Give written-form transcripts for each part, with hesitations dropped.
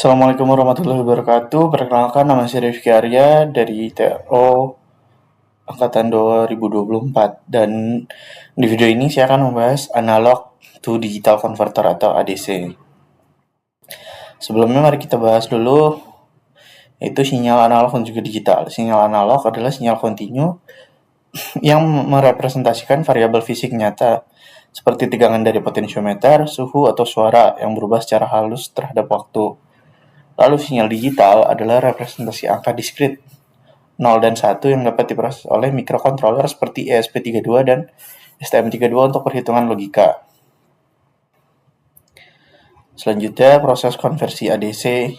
Assalamualaikum warahmatullahi wabarakatuh. Perkenalkan, nama saya Rifki Arya dari TRO Angkatan 2024. Dan di video ini saya akan membahas analog to digital converter atau ADC. Sebelumnya mari kita bahas dulu yaitu sinyal analog dan juga digital. Sinyal analog adalah sinyal kontinu yang merepresentasikan variabel fisik nyata seperti tegangan dari potensiometer, suhu, atau suara yang berubah secara halus terhadap waktu. Lalu sinyal digital adalah representasi angka diskrit 0 dan 1 yang dapat diproses oleh mikrokontroler seperti ESP32 dan STM32 untuk perhitungan logika. Selanjutnya, proses konversi ADC,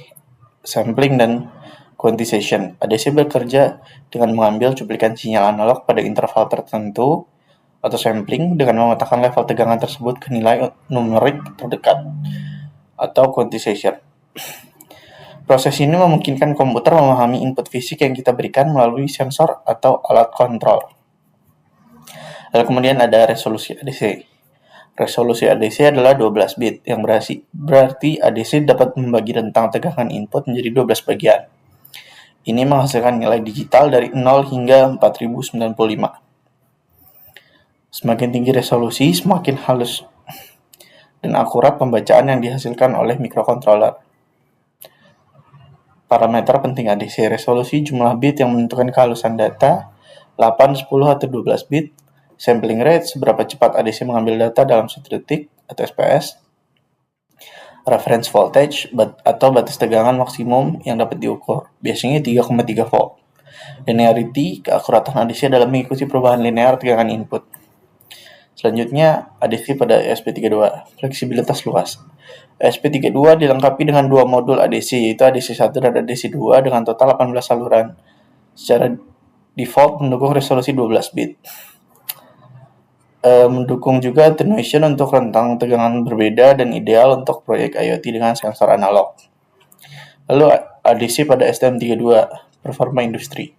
sampling, dan quantization. ADC bekerja dengan mengambil cuplikan sinyal analog pada interval tertentu atau sampling dengan memetakan level tegangan tersebut ke nilai numerik terdekat atau quantization. Proses ini memungkinkan komputer memahami input fisik yang kita berikan melalui sensor atau alat kontrol. Lalu kemudian ada resolusi ADC. Resolusi ADC adalah 12 bit, yang berarti ADC dapat membagi rentang tegangan input menjadi 12 bagian. Ini menghasilkan nilai digital dari 0 hingga 4095. Semakin tinggi resolusi, semakin halus dan akurat pembacaan yang dihasilkan oleh mikrokontroler. Parameter penting ADC: resolusi jumlah bit yang menentukan kehalusan data, 8, 10, atau 12 bit, sampling rate seberapa cepat ADC mengambil data dalam 1 detik atau SPS, reference voltage atau batas tegangan maksimum yang dapat diukur, biasanya 3,3 volt. Linearity, keakuratan ADC dalam mengikuti perubahan linear tegangan input. Selanjutnya, ADC pada ESP32, fleksibilitas luas. ESP32 dilengkapi dengan dua modul ADC, yaitu ADC1 dan ADC2 dengan total 18 saluran. Secara default mendukung resolusi 12 bit. Mendukung juga attenuation untuk rentang tegangan berbeda dan ideal untuk proyek IoT dengan sensor analog. Lalu ADC pada STM32, performa industri.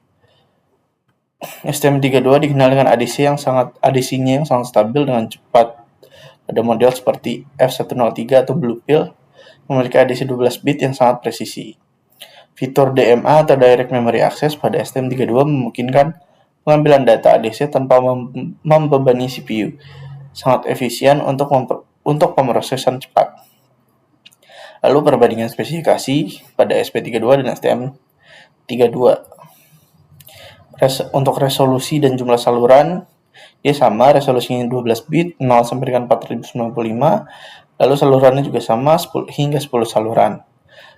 STM32 dikenal dengan ADC-nya yang sangat stabil dengan cepat. Ada model seperti F103 atau Bluepill memiliki ADC 12 bit yang sangat presisi. Fitur DMA atau Direct Memory Access pada STM32 memungkinkan pengambilan data ADC tanpa membebani CPU. Sangat efisien untuk pemrosesan cepat. Lalu perbandingan spesifikasi pada SP32 dan STM32. Untuk resolusi dan jumlah saluran, dia sama, resolusinya 12 bit, 0 sampai dengan 4095, lalu salurannya juga sama, 10 hingga 10 saluran.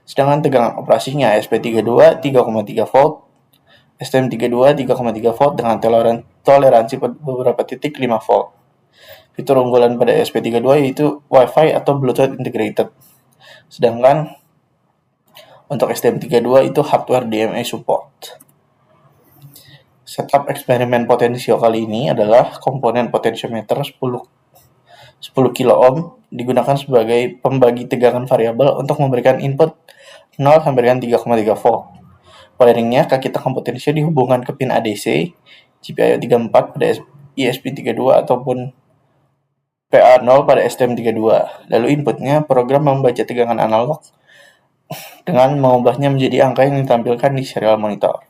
Sedangkan tegangan operasinya SP32 3,3 volt, STM32 3,3 volt dengan toleransi beberapa titik 5 volt. Fitur unggulan pada SP32 yaitu Wi-Fi atau Bluetooth integrated. Sedangkan untuk STM32 itu hardware DMA support. Setup eksperimen potensio kali ini adalah komponen potensiometer 10 kilo ohm digunakan sebagai pembagi tegangan variabel untuk memberikan input 0 sampai dengan 3,3 volt. Wiringnya, kaki tekan potensio dihubungkan ke pin ADC, GPIO 34 pada ESP32 ataupun PA0 pada STM32. Lalu inputnya, program membaca tegangan analog dengan mengubahnya menjadi angka yang ditampilkan di serial monitor.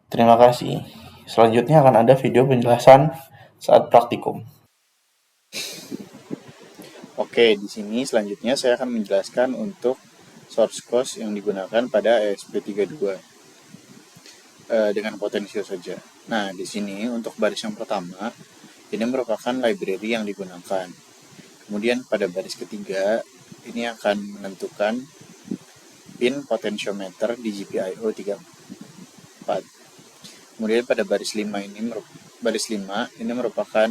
Terima kasih. Selanjutnya akan ada video penjelasan saat praktikum. Oke, di sini selanjutnya saya akan menjelaskan untuk source code yang digunakan pada ESP32 dengan potensio saja. Nah, di sini untuk baris yang pertama, ini merupakan library yang digunakan. Kemudian pada baris ketiga, ini akan menentukan pin potentiometer di GPIO 34. Kemudian pada baris 5 ini merupakan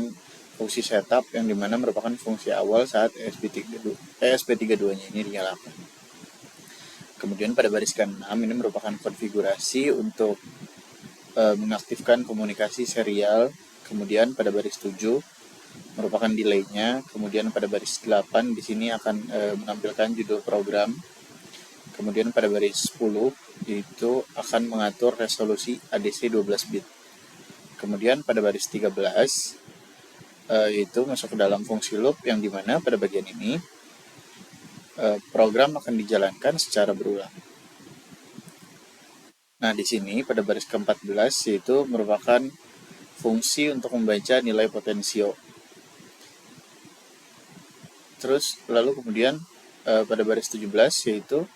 fungsi setup yang dimana merupakan fungsi awal saat ESP32-nya ini dinyalakan. Kemudian pada baris ke-6 ini merupakan konfigurasi untuk mengaktifkan komunikasi serial. Kemudian pada baris 7 merupakan delay-nya. Kemudian pada baris 8 di sini akan menampilkan judul program. Kemudian pada baris 10 itu akan mengatur resolusi ADC 12 bit. Kemudian pada baris 13 itu masuk ke dalam fungsi loop yang dimana pada bagian ini program akan dijalankan secara berulang. Nah, di sini pada baris ke-14 yaitu merupakan fungsi untuk membaca nilai potensio. Terus lalu kemudian pada baris 17 yaitu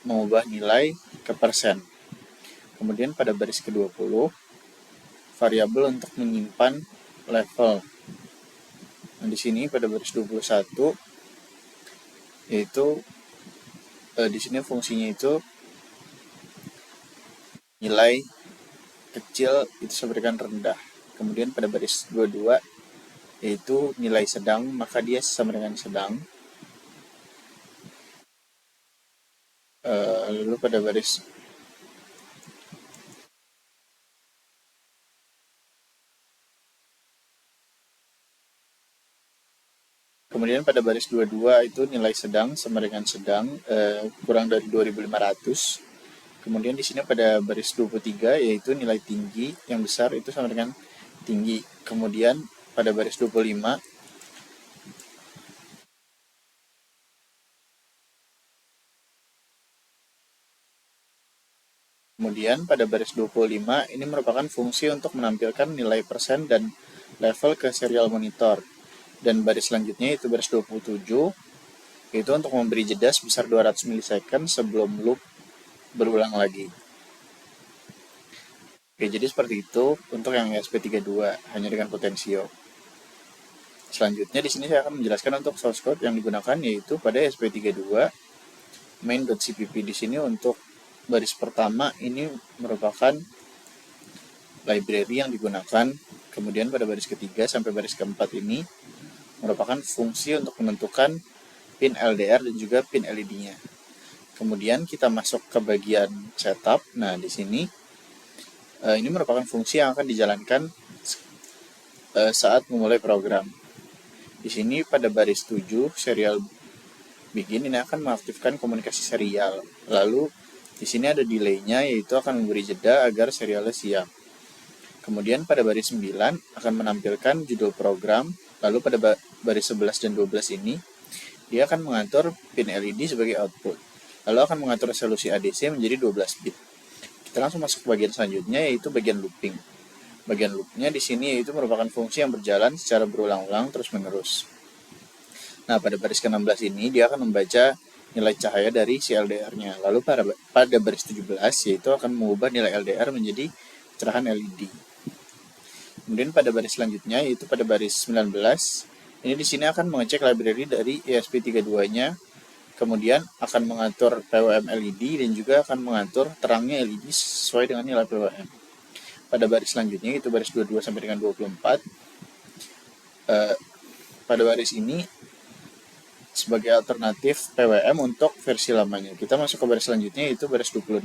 mengubah nilai ke persen. Kemudian pada baris ke-20 variabel untuk menyimpan level. Nah, di sini pada baris 21 yaitu di sini fungsinya itu nilai kecil itu sama dengan rendah. Kemudian pada baris 22 yaitu nilai sedang, maka dia sama dengan sedang. Lalu pada baris kemudian pada baris 22 itu nilai sedang sama dengan sedang, kurang dari 2500. Kemudian di sini pada baris 23 yaitu nilai tinggi yang besar itu sama dengan tinggi. Kemudian pada baris 25 kemudian pada baris 25 ini merupakan fungsi untuk menampilkan nilai persen dan level ke serial monitor. Dan baris selanjutnya itu baris 27 yaitu untuk memberi jeda sebesar 200 milisecond sebelum loop berulang lagi. Oke, jadi seperti itu untuk yang ESP32 hanya dengan potensio. Selanjutnya di sini saya akan menjelaskan untuk source code yang digunakan yaitu pada ESP32 main.cpp. Di sini untuk baris pertama ini merupakan library yang digunakan. Kemudian pada baris ketiga sampai baris keempat ini merupakan fungsi untuk menentukan pin LDR dan juga pin LED-nya. Kemudian kita masuk ke bagian setup. Nah, di sini ini merupakan fungsi yang akan dijalankan saat memulai program. Di sini pada baris 7 serial begin ini akan mengaktifkan komunikasi serial. Lalu di sini ada delay-nya yaitu akan memberi jeda agar serialnya siap. Kemudian pada baris 9 akan menampilkan judul program. Lalu pada baris 11 dan 12 ini dia akan mengatur pin LED sebagai output. Lalu akan mengatur resolusi ADC menjadi 12 bit. Kita langsung masuk ke bagian selanjutnya yaitu bagian looping. Bagian loopnya di sini yaitu merupakan fungsi yang berjalan secara berulang-ulang terus-menerus. Nah, pada baris ke-16 ini dia akan membaca nilai cahaya dari si LDR-nya. Lalu pada baris 17 yaitu akan mengubah nilai LDR menjadi cerahan LED. Kemudian pada baris selanjutnya yaitu pada baris 19 ini di sini akan mengecek library dari ESP32-nya, kemudian akan mengatur PWM LED dan juga akan mengatur terangnya LED sesuai dengan nilai PWM. Pada baris selanjutnya itu baris 22 sampai dengan 24. Pada baris ini sebagai alternatif PWM untuk versi lamanya. Kita masuk ke baris selanjutnya yaitu baris 26.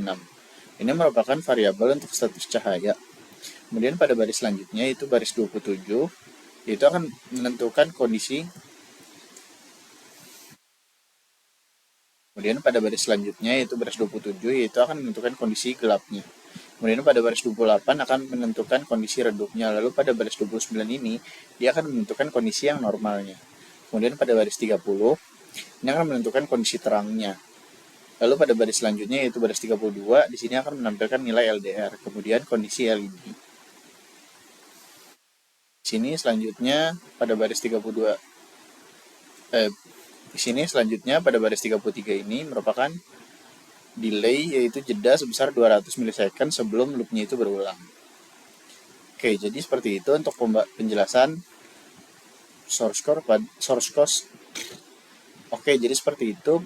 Ini merupakan variabel untuk status cahaya. Kemudian pada baris selanjutnya itu baris 27 yaitu akan menentukan kondisi. Kemudian pada baris selanjutnya yaitu baris 27 yaitu akan menentukan kondisi gelapnya. Kemudian pada baris 28 akan menentukan kondisi redupnya. Lalu pada baris 29 ini dia akan menentukan kondisi yang normalnya. Kemudian pada baris 30 ini akan menentukan kondisi terangnya. Lalu pada baris selanjutnya yaitu baris 32 di sini akan menampilkan nilai LDR, kemudian kondisi LED. Di sini selanjutnya pada baris 32 di sini selanjutnya pada baris 33 ini merupakan delay yaitu jeda sebesar 200 milisecond sebelum loopnya itu berulang. Oke, jadi seperti itu untuk penjelasan source code. Oke, jadi seperti itu.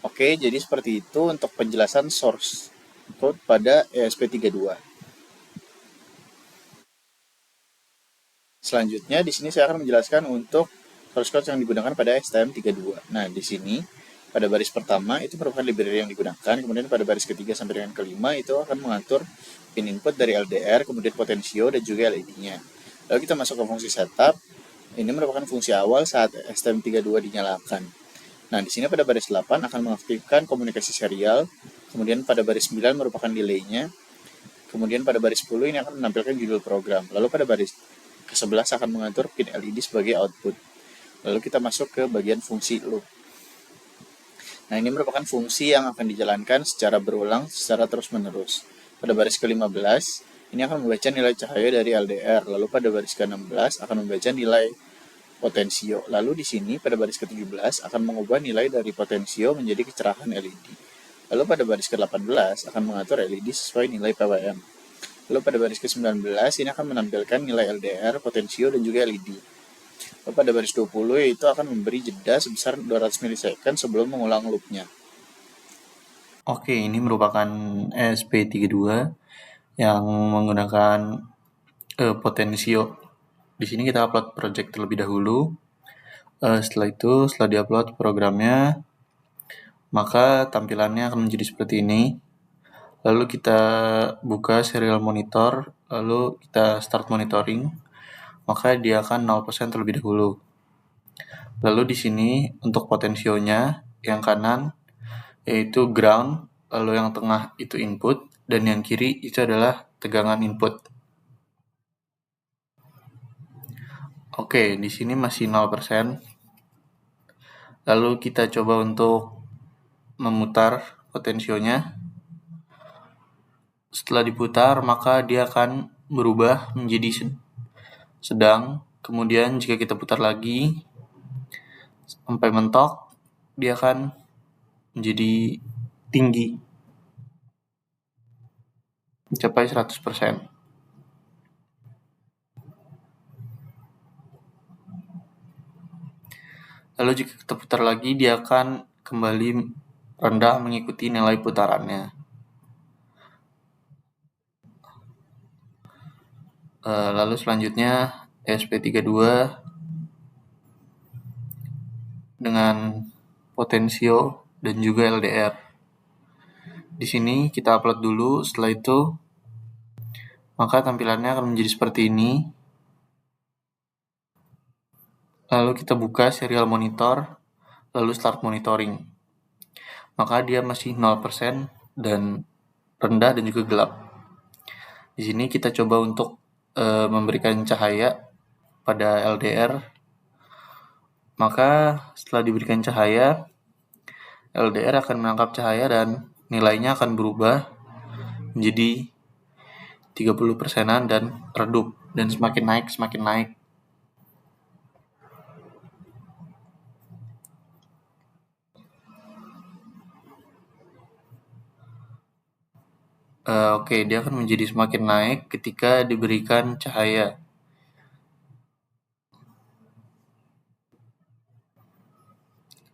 Oke, jadi seperti itu untuk penjelasan source code pada ESP32. Selanjutnya di sini saya akan menjelaskan untuk source code yang digunakan pada STM32. Nah, di sini pada baris pertama itu merupakan library yang digunakan, kemudian pada baris ketiga sampai dengan kelima itu akan mengatur pin input dari LDR, kemudian potensio dan juga LED-nya. Lalu kita masuk ke fungsi setup. Ini merupakan fungsi awal saat STM32 dinyalakan. Nah, di sini pada baris 8 akan mengaktifkan komunikasi serial, kemudian pada baris 9 merupakan delay-nya, kemudian pada baris 10 ini akan menampilkan judul program. Lalu pada baris ke-11 akan mengatur pin LED sebagai output. Lalu kita masuk ke bagian fungsi loop. Nah, ini merupakan fungsi yang akan dijalankan secara berulang secara terus-menerus. Pada baris ke-15, ini akan membaca nilai cahaya dari LDR. Lalu pada baris ke-16 akan membaca nilai potensio. Lalu di sini pada baris ke-17 akan mengubah nilai dari potensio menjadi kecerahan LED. Lalu pada baris ke-18 akan mengatur LED sesuai nilai PWM. Lalu pada baris ke-19 ini akan menampilkan nilai LDR, potensio, dan juga LED. Lalu pada baris 20 yaitu akan memberi jeda sebesar 200 milisecond sebelum mengulang loopnya. Oke, ini merupakan ESP32 yang menggunakan potensio. Di sini kita upload project terlebih dahulu. Setelah itu, setelah diupload programnya, maka tampilannya akan menjadi seperti ini. Lalu kita buka serial monitor, lalu kita start monitoring, maka dia akan 0% terlebih dahulu. Lalu di sini untuk potensionya, yang kanan yaitu ground, lalu yang tengah itu input, dan yang kiri itu adalah tegangan input. Oke, di sini masih 0%. Lalu kita coba untuk memutar potensionya. Setelah diputar, maka dia akan berubah menjadi sedang. Kemudian jika kita putar lagi sampai mentok, dia akan menjadi tinggi, mencapai 100%. Lalu jika kita putar lagi, dia akan kembali rendah mengikuti nilai putarannya. Lalu selanjutnya ESP32 dengan potensio dan juga LDR. Di sini kita upload dulu, setelah itu maka tampilannya akan menjadi seperti ini. Lalu kita buka serial monitor, lalu start monitoring. Maka dia masih 0% dan rendah dan juga gelap. Di sini kita coba untuk memberikan cahaya pada LDR. Maka setelah diberikan cahaya, LDR akan menangkap cahaya dan nilainya akan berubah menjadi 30%-an dan redup, dan semakin naik. Oke, dia akan menjadi semakin naik ketika diberikan cahaya.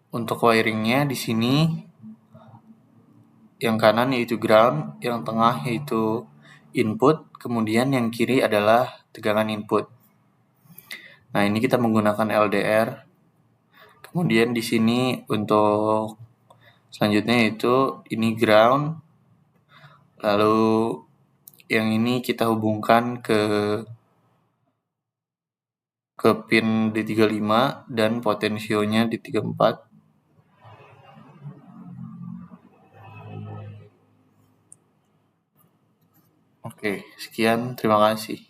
Untuk wiringnya di sini yang kanan yaitu ground, yang tengah yaitu input, kemudian yang kiri adalah tegangan input. Nah, ini kita menggunakan LDR. Kemudian di sini untuk selanjutnya yaitu ini ground. Lalu yang ini kita hubungkan ke pin D35 dan potensionya D34. Oke, sekian, terima kasih.